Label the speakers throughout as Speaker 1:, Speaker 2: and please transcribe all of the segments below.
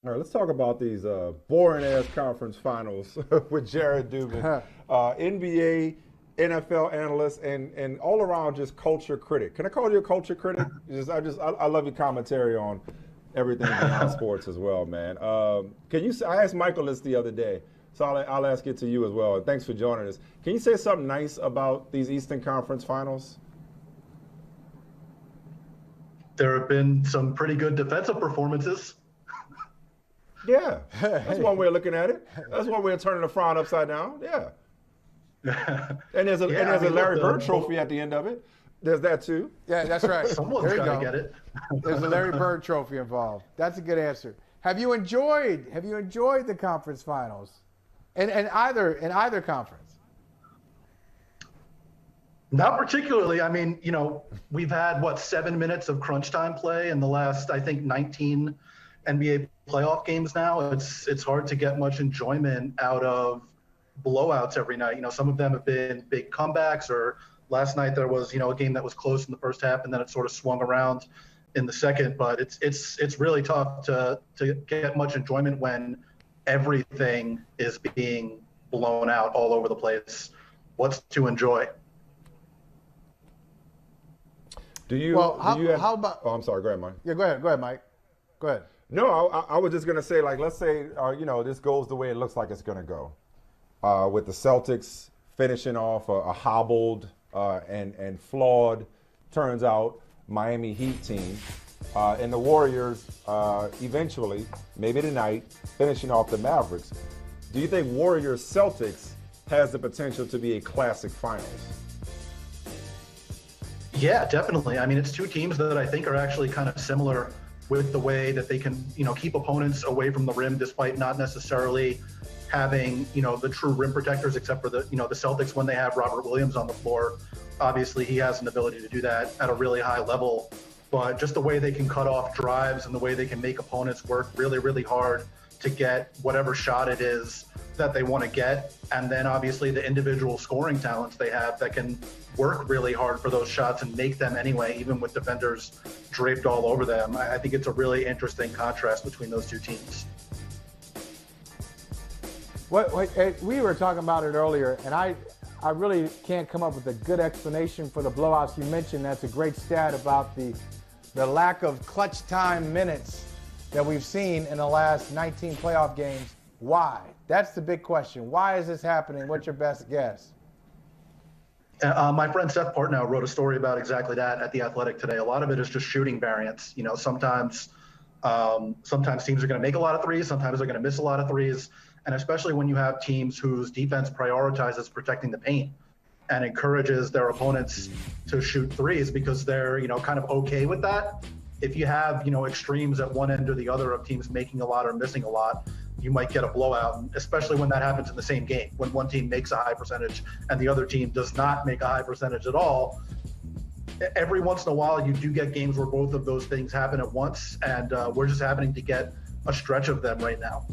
Speaker 1: All right, let's talk about these boring-ass conference finals with Jared Dubin, NBA, NFL analyst, and all around just culture critic. Can I call you a culture critic? I love your commentary on everything beyond sports as well, man. I asked Michael this the other day, so I'll ask it to you as well. And thanks for joining us. Can you say something nice about these Eastern Conference finals?
Speaker 2: There have been some pretty good defensive performances.
Speaker 1: Yeah, that's one way of looking at it. That's one way of turning the frown upside down. Yeah. And there's a Larry Bird trophy at the end of it. There's that too.
Speaker 3: Yeah, that's right.
Speaker 2: Someone's got to get it.
Speaker 3: There's a Larry Bird trophy involved. That's a good answer. Have you enjoyed the conference finals? In either conference?
Speaker 2: Not particularly. I mean, we've had 7 minutes of crunch time play in the last, I think, 19 NBA playoff games now. It's hard to get much enjoyment out of blowouts every night. Some of them have been big comebacks, or last night there was, a game that was close in the first half and then it sort of swung around in the second. But it's really tough to get much enjoyment when everything is being blown out all over the place. What's to enjoy?
Speaker 3: How about?
Speaker 1: Oh, I'm sorry. Go ahead, Mike.
Speaker 3: Yeah, go ahead, Mike. Go ahead.
Speaker 1: No, I was just going to say, let's say, this goes the way it looks like it's going to go. With the Celtics finishing off a hobbled and flawed, turns out, Miami Heat team. And the Warriors eventually, maybe tonight, finishing off the Mavericks. Do you think Warriors-Celtics has the potential to be a classic finals?
Speaker 2: Yeah, definitely. I mean, it's two teams that I think are actually kind of similar with the way that they can, keep opponents away from the rim despite not necessarily having, the true rim protectors, except for the Celtics when they have Robert Williams on the floor. Obviously, he has an ability to do that at a really high level. But just the way they can cut off drives and the way they can make opponents work really, really hard to get whatever shot it is that they want to get. And then obviously the individual scoring talents they have that can work really hard for those shots and make them anyway, even with defenders draped all over them. I think it's a really interesting contrast between those two teams.
Speaker 3: We were talking about it earlier, and I really can't come up with a good explanation for the blowouts you mentioned. That's a great stat about the lack of clutch time minutes that we've seen in the last 19 playoff games. Why? That's the big question. Why is this happening? What's your best guess?
Speaker 2: My friend Seth Partnow wrote a story about exactly that at The Athletic today. A lot of it is just shooting variance. Sometimes teams are going to make a lot of threes. Sometimes they're going to miss a lot of threes. And especially when you have teams whose defense prioritizes protecting the paint and encourages their opponents to shoot threes because they're, kind of okay with that. If you have, extremes at one end or the other of teams making a lot or missing a lot, you might get a blowout, especially when that happens in the same game, when one team makes a high percentage and the other team does not make a high percentage at all. Every once in a while, you do get games where both of those things happen at once, and we're just happening to get a stretch of them right now.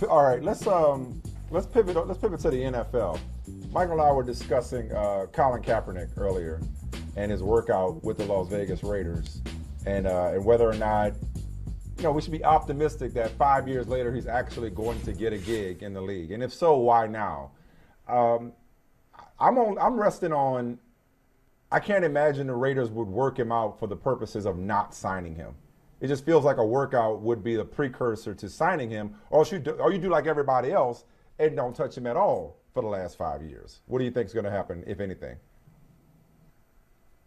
Speaker 1: All right, let's pivot to the NFL. Michael and I were discussing Colin Kaepernick earlier and his workout with the Las Vegas Raiders, and whether or not we should be optimistic that 5 years later he's actually going to get a gig in the league, and if so, why now? I'm resting on. I can't imagine the Raiders would work him out for the purposes of not signing him. It just feels like a workout would be the precursor to signing him, or you do like everybody else and don't touch him at all for the last 5 years. What do you think is going to happen, if anything?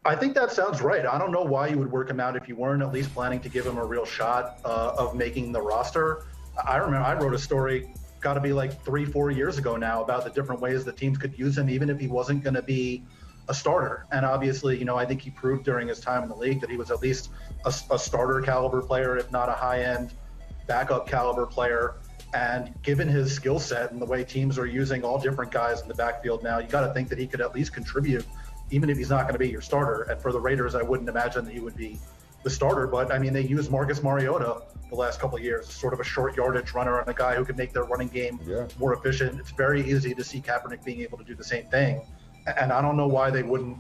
Speaker 2: I think that sounds right. I don't know why you would work him out if you weren't at least planning to give him a real shot of making the roster. I remember I wrote a story, got to be like 3-4 years ago now, about the different ways the teams could use him, even if he wasn't going to be a starter. And obviously, I think he proved during his time in the league that he was at least a starter caliber player, if not a high-end backup caliber player. And given his skill set and the way teams are using all different guys in the backfield now, you got to think that he could at least contribute, even if he's not going to be your starter. And for the Raiders, I wouldn't imagine that he would be the starter. But, I mean, they used Marcus Mariota the last couple of years, sort of a short yardage runner and a guy who could make their running game more efficient. It's very easy to see Kaepernick being able to do the same thing. And I don't know why they wouldn't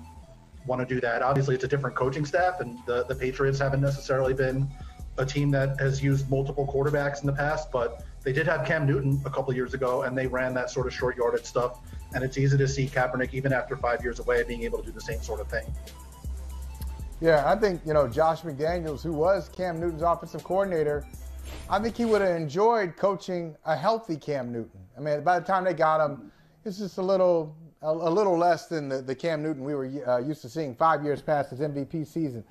Speaker 2: want to do that. Obviously, it's a different coaching staff, and the Patriots haven't necessarily been a team that has used multiple quarterbacks in the past, but they did have Cam Newton a couple of years ago, and they ran that sort of short yardage stuff. And it's easy to see Kaepernick, even after 5 years away, being able to do the same sort of thing.
Speaker 3: Yeah, I think, Josh McDaniels, who was Cam Newton's offensive coordinator, I think he would have enjoyed coaching a healthy Cam Newton. I mean, by the time they got him, it's just a little less than the Cam Newton we were used to seeing 5 years past his MVP season.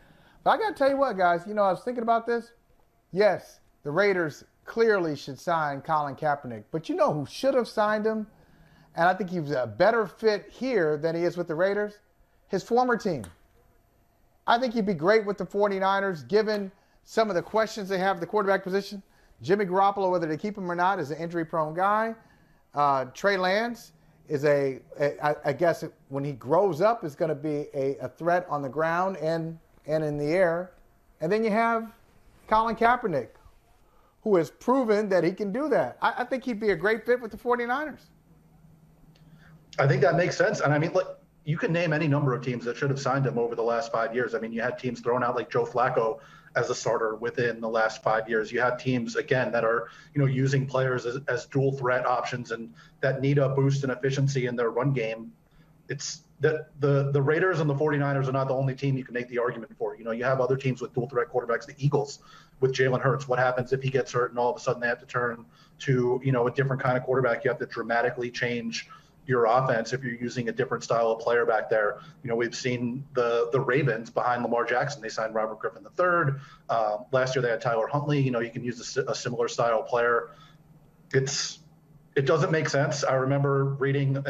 Speaker 3: But I got to tell you what, guys, I was thinking about this. Yes, the Raiders clearly should sign Colin Kaepernick. But you know who should have signed him? And I think he's a better fit here than he is with the Raiders? His former team. I think he'd be great with the 49ers, given some of the questions they have at the quarterback position. Jimmy Garoppolo, whether they keep him or not, is an injury-prone guy. Trey Lance is I guess when he grows up, is going to be a threat on the ground and in the air. And then you have Colin Kaepernick, who has proven that he can do that. I think he'd be a great fit with the 49ers.
Speaker 2: I think that makes sense. And I mean, look, you can name any number of teams that should have signed him over the last 5 years. I mean, you had teams thrown out like Joe Flacco as a starter within the last 5 years. You have teams, again, that are, using players as dual threat options and that need a boost in efficiency in their run game. It's that the Raiders and the 49ers are not the only team you can make the argument for. You have other teams with dual threat quarterbacks, the Eagles with Jalen Hurts. What happens if he gets hurt and all of a sudden they have to turn to, a different kind of quarterback? You have to dramatically change your offense if you're using a different style of player back there. We've seen the Ravens behind Lamar Jackson. They signed Robert Griffin III. Last year they had Tyler Huntley. You can use a similar style player. It doesn't make sense. I remember reading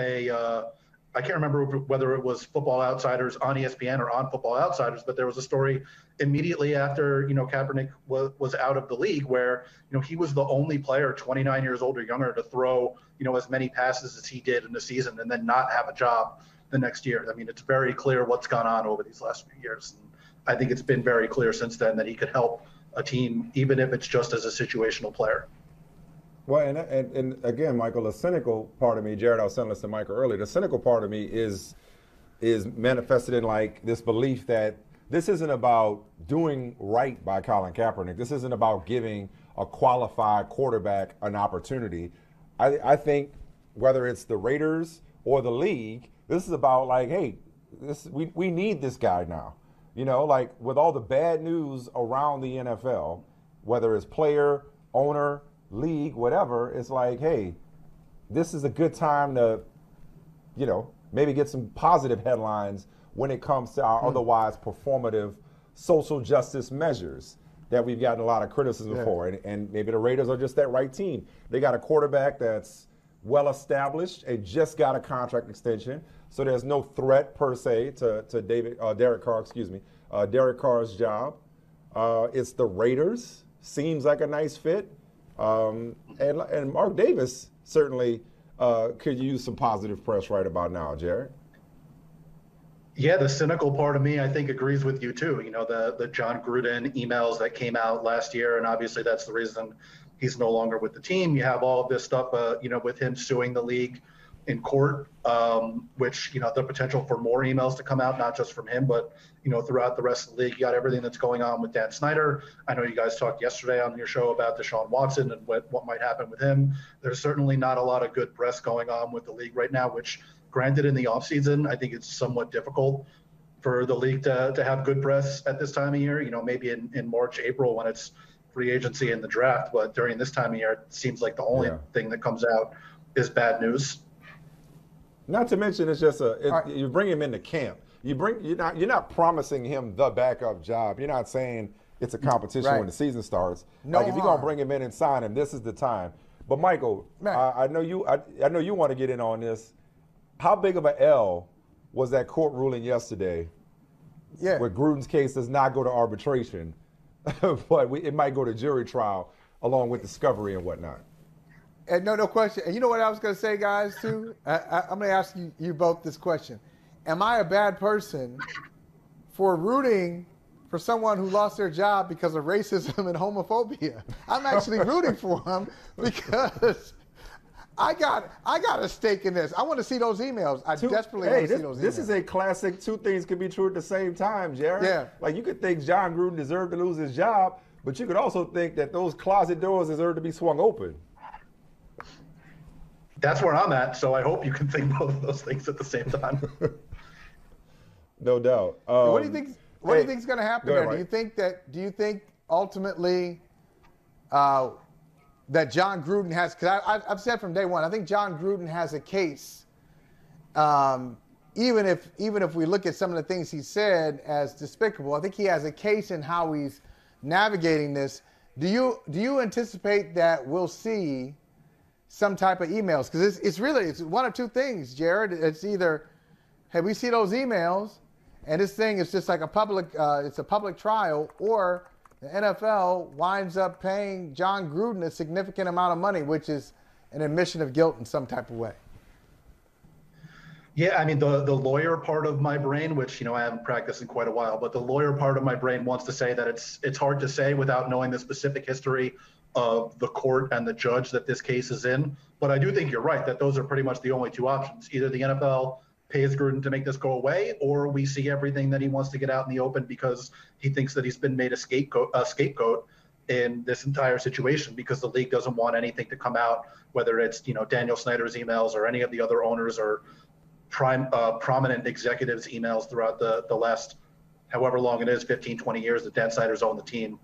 Speaker 2: I can't remember whether it was Football Outsiders on ESPN or on Football Outsiders, but there was a story immediately after, Kaepernick was out of the league where, he was the only player 29 years old or younger to throw, as many passes as he did in the season and then not have a job the next year. I mean, it's very clear what's gone on over these last few years. And I think it's been very clear since then that he could help a team, even if it's just as a situational player.
Speaker 1: Well, and again, Michael, the cynical part of me, Jared, I was saying this to Michael earlier, the cynical part of me is manifested in like this belief that this isn't about doing right by Colin Kaepernick. This isn't about giving a qualified quarterback an opportunity. I think whether it's the Raiders or the league, this is about like, hey, we need this guy now. Like with all the bad news around the NFL, whether it's player, owner, league, whatever, it's like, hey, this is a good time to, maybe get some positive headlines when it comes to our otherwise performative social justice measures that we've gotten a lot of criticism for. And maybe the Raiders are just that right team. They got a quarterback that's well established and just got a contract extension. So there's no threat per se to Derek Carr's job. It's the Raiders. Seems like a nice fit. And Mark Davis certainly could use some positive press right about now, Jared.
Speaker 2: Yeah, the cynical part of me, I think, agrees with you too. The Jon Gruden emails that came out last year, and obviously that's the reason he's no longer with the team. You have all of this stuff, with him suing the league in court, which, the potential for more emails to come out, not just from him, but, throughout the rest of the league. You got everything that's going on with Dan Snyder. I know you guys talked yesterday on your show about Deshaun Watson and what might happen with him. There's certainly not a lot of good press going on with the league right now, which, granted, in the offseason, I think it's somewhat difficult for the league to have good press at this time of year, maybe in March, April when it's free agency and the draft. But during this time of year, it seems like the only thing that comes out is bad news.
Speaker 1: Not to mention, it's just you bring him into camp. You're not promising him the backup job. You're not saying it's a competition when the season starts.
Speaker 3: No
Speaker 1: like if you're gonna bring him in and sign him, this is the time. But Michael, I know you want to get in on this. How big of an L was that court ruling yesterday? Yeah. Where Gruden's case does not go to arbitration, but it might go to jury trial along with discovery and whatnot.
Speaker 3: And no question. And you know what I was going to say, guys, too? I'm going to ask you both this question. Am I a bad person for rooting for someone who lost their job because of racism and homophobia? I'm actually rooting for him because I got a stake in this. I want to see those emails. I desperately want to see those emails.
Speaker 1: This is a classic. Two things can be true at the same time, Jared.
Speaker 3: Yeah.
Speaker 1: Like you could think Jon Gruden deserved to lose his job, but you could also think that those closet doors deserve to be swung open.
Speaker 2: That's where I'm at. So I hope you can think both of those things at the same time.
Speaker 1: No doubt.
Speaker 3: What do you think? What do you think is going to happen there?
Speaker 1: Right.
Speaker 3: Do you think ultimately that Jon Gruden has? Because I've said from day one, I think Jon Gruden has a case. Even if we look at some of the things he said as despicable, I think he has a case in how he's navigating this. Do you anticipate that we'll see some type of emails? Because it's one of two things, Jared. It's either, hey, we see those emails, and this thing is just like a public trial, or the NFL winds up paying Jon Gruden a significant amount of money, which is an admission of guilt in some type of way.
Speaker 2: Yeah, I mean, the lawyer part of my brain, which, I haven't practiced in quite a while, but the lawyer part of my brain wants to say that it's hard to say without knowing the specific history of the court and the judge that this case is in. But I do think you're right that those are pretty much the only two options. Either the NFL pays Gruden to make this go away, or we see everything that he wants to get out in the open because he thinks that he's been made a scapegoat in this entire situation, because the league doesn't want anything to come out, whether it's, Daniel Snyder's emails or any of the other owners or prominent executives' emails throughout the last however long it is, 15, 20 years that Dan Snyder's owned the team.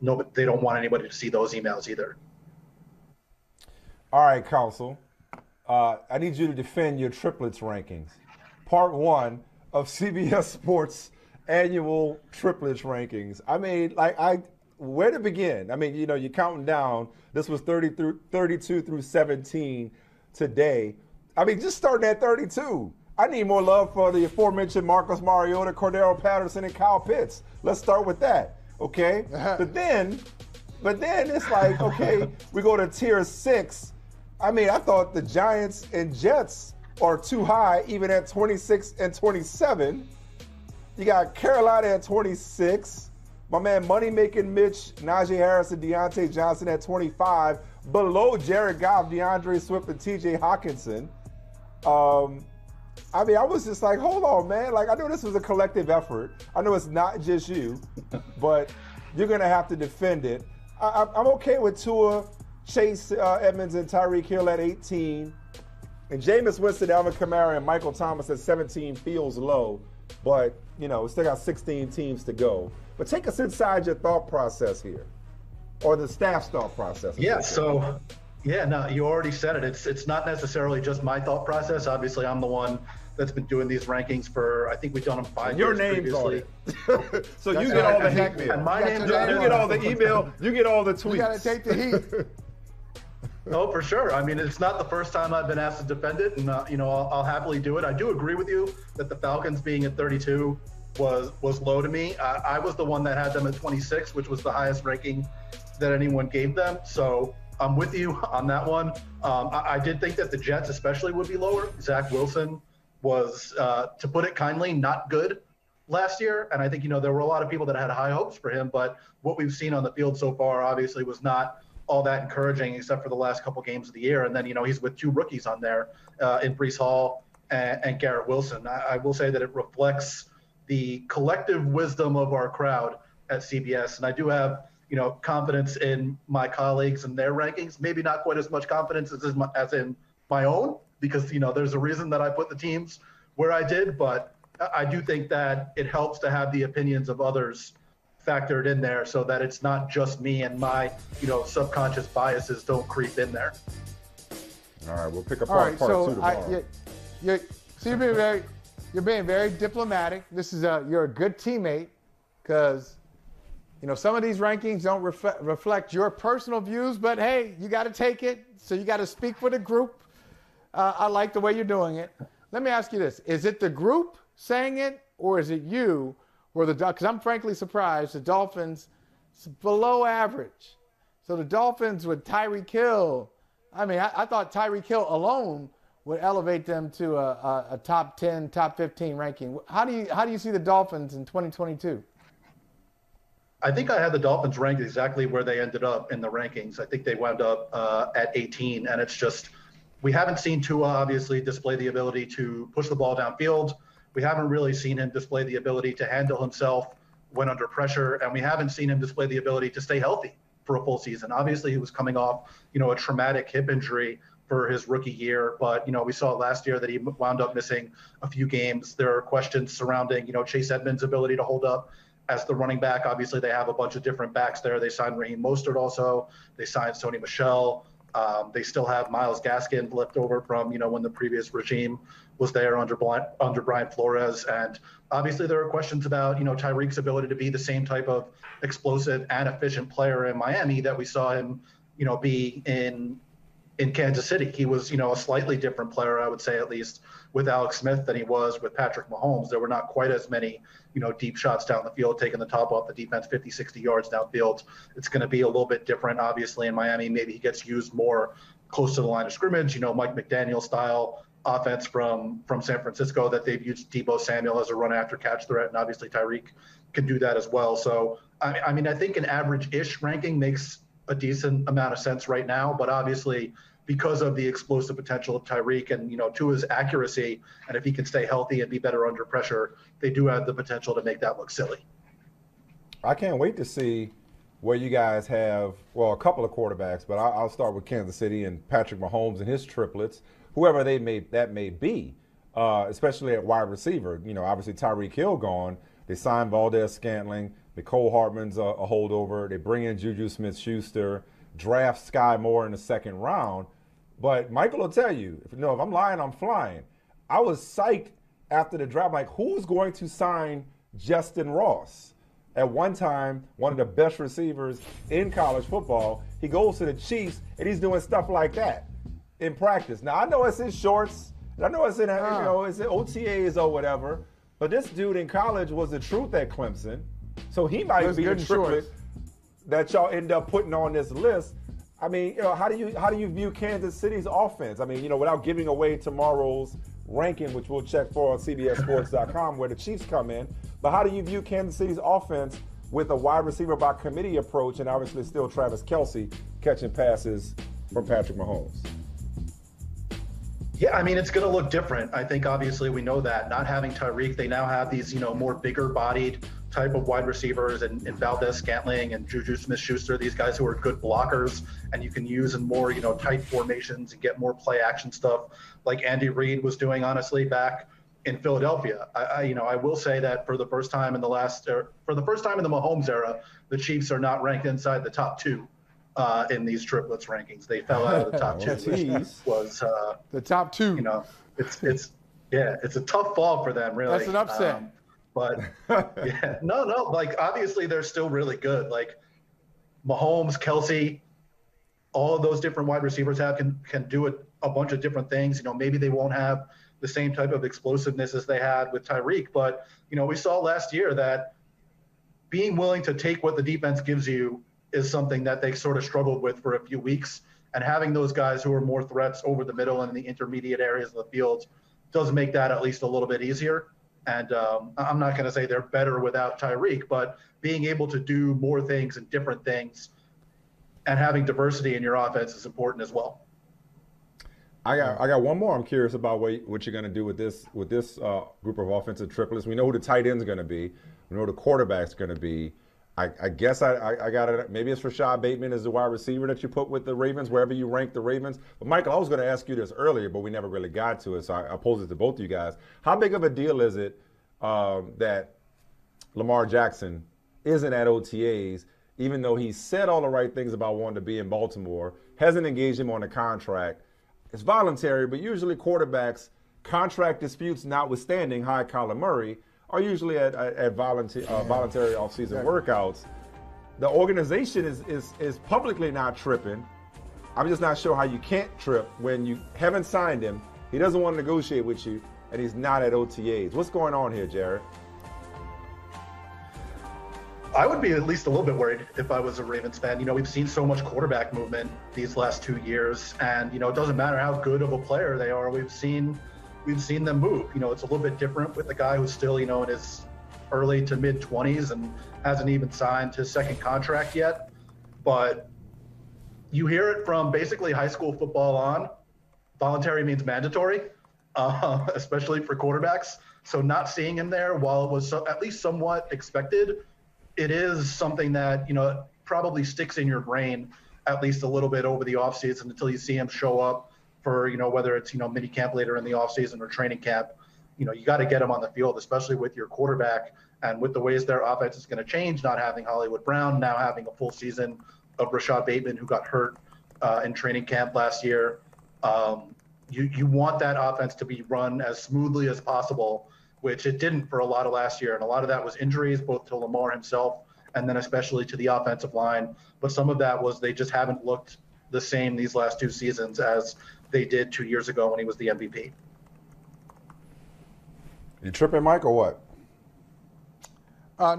Speaker 2: No, they don't want anybody to see those emails either.
Speaker 1: All right, Counsel. I need you to defend your triplets rankings. Part 1 of CBS Sports annual triplets rankings. I mean, where to begin? I mean, you're counting down. This was 32 through 17 today. I mean, just starting at 32. I need more love for the aforementioned Marcus Mariota, Cordero Patterson, and Kyle Pitts. Let's start with that, okay? But then it's like, okay, we go to tier 6. I mean, I thought the Giants and Jets are too high, even at 26 and 27. You got Carolina at 26. My man, money-making Mitch, Najee Harris, and Deontay Johnson at 25. Below Jared Goff, DeAndre Swift, and TJ Hawkinson. I mean, I was just like, hold on, man. Like, I know this was a collective effort. I know it's not just you, but you're going to have to defend it. I'm okay with Tua, Chase Edmonds, and Tyreek Hill at 18. And Jameis Winston, Alvin Kamara, and Michael Thomas at 17 feels low. But, we still got 16 teams to go. But take us inside your thought process here, or the staff's thought process.
Speaker 2: Yeah, so... Yeah, no, you already said it. It's not necessarily just my thought process. Obviously, I'm the one that's been doing these rankings for, I think we've done them 5 years previously.
Speaker 1: On it. So you get all the hate mail.
Speaker 2: And my name's
Speaker 1: you get all the email. You get all the tweets.
Speaker 3: You got to take the heat.
Speaker 2: Oh, for sure. I mean, it's not the first time I've been asked to defend it, and I'll happily do it. I do agree with you that the Falcons being at 32 was low to me. I was the one that had them at 26, which was the highest ranking that anyone gave them. So I'm with you on that one. I did think that the Jets especially would be lower. Zach Wilson was, to put it kindly, not good last year. And I think, there were a lot of people that had high hopes for him, but what we've seen on the field so far obviously was not all that encouraging, except for the last couple games of the year. And then, he's with 2 rookies on there in Breece Hall and Garrett Wilson. I will say that it reflects the collective wisdom of our crowd at CBS. And I do have, confidence in my colleagues and their rankings, maybe not quite as much confidence as in my own, because, there's a reason that I put the teams where I did, but I do think that it helps to have the opinions of others factored in there so that it's not just me and my, subconscious biases don't creep in there.
Speaker 1: All right, we'll pick up
Speaker 3: part 2
Speaker 1: tomorrow.
Speaker 3: You're being very diplomatic. This is you're a good teammate, because some of these rankings don't reflect your personal views, but hey, you got to take it. So you got to speak for the group. I like the way you're doing it. Let me ask you this. Is it the group saying it, or is it you? Because I'm frankly surprised the Dolphins below average. So the Dolphins with Tyreek Hill, I mean, I thought Tyreek Hill alone would elevate them to a top 10, top 15 ranking. How do you see the Dolphins in 2022?
Speaker 2: I think I had the Dolphins ranked exactly where they ended up in the rankings. I think they wound up at 18, and it's just we haven't seen Tua obviously display the ability to push the ball downfield. We haven't really seen him display the ability to handle himself when under pressure, and we haven't seen him display the ability to stay healthy for a full season. Obviously, he was coming off, a traumatic hip injury for his rookie year, but we saw last year that he wound up missing a few games. There are questions surrounding, Chase Edmonds' ability to hold up as the running back. Obviously, they have a bunch of different backs there. They signed Raheem Mostert also. They signed Sony Michel. They still have Myles Gaskin left over from, when the previous regime was there under Brian Flores. And obviously there are questions about, Tyreek's ability to be the same type of explosive and efficient player in Miami that we saw him, be in Kansas City. He was, a slightly different player, I would say, at least with Alex Smith than he was with Patrick Mahomes. There were not quite as many, deep shots down the field, taking the top off the defense 50, 60 yards downfield. It's going to be a little bit different, obviously, in Miami. Maybe he gets used more close to the line of scrimmage, Mike McDaniel style offense from San Francisco that they've used Deebo Samuel as a run after catch threat. And obviously Tyreek can do that as well. So, I mean, I think an average-ish ranking makes a decent amount of sense right now, but obviously because of the explosive potential of Tyreek and, Tua's accuracy, and if he can stay healthy and be better under pressure, they do have the potential to make that look silly.
Speaker 1: I can't wait to see where you guys have, well, a couple of quarterbacks, but I'll start with Kansas City and Patrick Mahomes and his triplets, whoever that may be, especially at wide receiver. Obviously Tyreek Hill gone. They signed Valdez-Scantling. Mecole Hardman's a holdover. They bring in Juju Smith-Schuster, draft Sky Moore in the second round. But Michael will tell you, if I'm lying, I'm flying. I was psyched after the draft. Like, who's going to sign Justin Ross? At one time, one of the best receivers in college football. He goes to the Chiefs, and he's doing stuff like that in practice. Now, I know it's in shorts. I know it's in, it's in OTAs or whatever. But this dude in college was the truth at Clemson. So he might be the triplet that y'all end up putting on this list. I mean, how do you view Kansas City's offense? I mean, without giving away tomorrow's ranking, which we'll check for on CBSSports.com, where the Chiefs come in. But how do you view Kansas City's offense with a wide receiver by committee approach, and obviously still Travis Kelce catching passes from Patrick Mahomes?
Speaker 2: Yeah, I mean, it's going to look different. I think obviously we know that. Not having Tyreek, they now have these, more bigger-bodied type of wide receivers and Valdez-Scantling and Juju Smith-Schuster, these guys who are good blockers, and you can use in more, tight formations and get more play-action stuff like Andy Reid was doing, honestly, back in Philadelphia. I will say that for the first time in the Mahomes era, the Chiefs are not ranked inside the top two in these triplets rankings. They fell out of the top two, which was
Speaker 3: the top two.
Speaker 2: It's a tough fall for them, really.
Speaker 3: That's an upset.
Speaker 2: But yeah, no, like obviously they're still really good. Like Mahomes, Kelce, all of those different wide receivers can do a bunch of different things. Maybe they won't have the same type of explosiveness as they had with Tyreek, but we saw last year that being willing to take what the defense gives you is something that they sort of struggled with for a few weeks. And having those guys who are more threats over the middle and in the intermediate areas of the field does make that at least a little bit easier. And I'm not going to say they're better without Tyreek, but being able to do more things and different things and having diversity in your offense is important as well.
Speaker 1: I got one more. I'm curious about what you're going to do with this group of offensive triplets. We know who the tight end's going to be. We know who the quarterback's going to be. I guess I got it. Maybe it's Rashad Bateman as the wide receiver that you put with the Ravens, wherever you rank the Ravens. But, Michael, I was going to ask you this earlier, but we never really got to it, so I pose it to both of you guys. How big of a deal is it that Lamar Jackson isn't at OTAs, even though he said all the right things about wanting to be in Baltimore, hasn't engaged him on a contract? It's voluntary, but usually quarterbacks, contract disputes notwithstanding, hi Kyler Murray, are usually at voluntary offseason workouts. The organization is publicly not tripping. I'm just not sure how you can't trip when you haven't signed him, he doesn't want to negotiate with you, and he's not at OTAs. What's going on here, Jared?
Speaker 2: I would be at least a little bit worried if I was a Ravens fan. We've seen so much quarterback movement these last 2 years, and, it doesn't matter how good of a player they are. We've seen them move. It's a little bit different with the guy who's still, in his early to mid 20s and hasn't even signed his second contract yet. But you hear it from basically high school football on. voluntary means mandatory, especially for quarterbacks. So not seeing him there, while it was at least somewhat expected, it is something that, probably sticks in your brain at least a little bit over the offseason until you see him show up for, whether it's, mini camp later in the offseason or training camp. You got to get him on the field, especially with your quarterback and with the ways their offense is going to change, not having Hollywood Brown, now having a full season of Rashad Bateman, who got hurt in training camp last year. You want that offense to be run as smoothly as possible, which it didn't for a lot of last year. And a lot of that was injuries, both to Lamar himself and then especially to the offensive line. But some of that was they just haven't looked the same these last 2 seasons as they did 2 years ago when he was the MVP.
Speaker 1: You tripping, Mike, or what?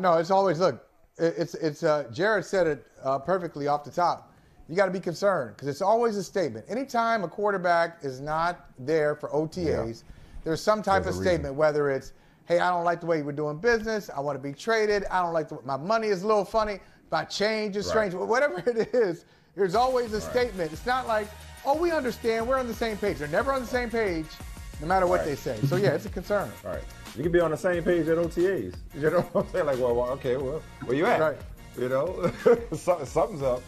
Speaker 3: No, it's always, look, it's Jared said it perfectly off the top. You got to be concerned because it's always a statement. Anytime a quarterback is not there for OTAs, there's some type of statement, whether it's, hey, I don't like the way we're doing business. I want to be traded. I don't like my money is a little funny. My change is strange. Whatever it is, there's always a statement. It's not like, oh, we understand. We're on the same page. They're never on the same page, no matter what they say. So, yeah, it's a concern.
Speaker 1: All right. You can be on the same page at OTAs. You know what I'm saying? Like, well, okay, well, where you at?
Speaker 3: Right.
Speaker 1: Something's up.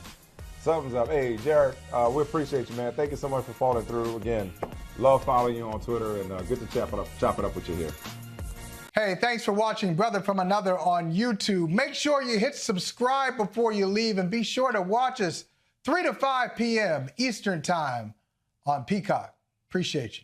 Speaker 1: Something's up. Hey, Jared, we appreciate you, man. Thank you so much for following through. Again, love following you on Twitter, and good to chop it up with you here.
Speaker 3: Hey, thanks for watching Brother from Another on YouTube. Make sure you hit subscribe before you leave, and be sure to watch us 3 to 5 p.m. Eastern Time on Peacock. Appreciate you.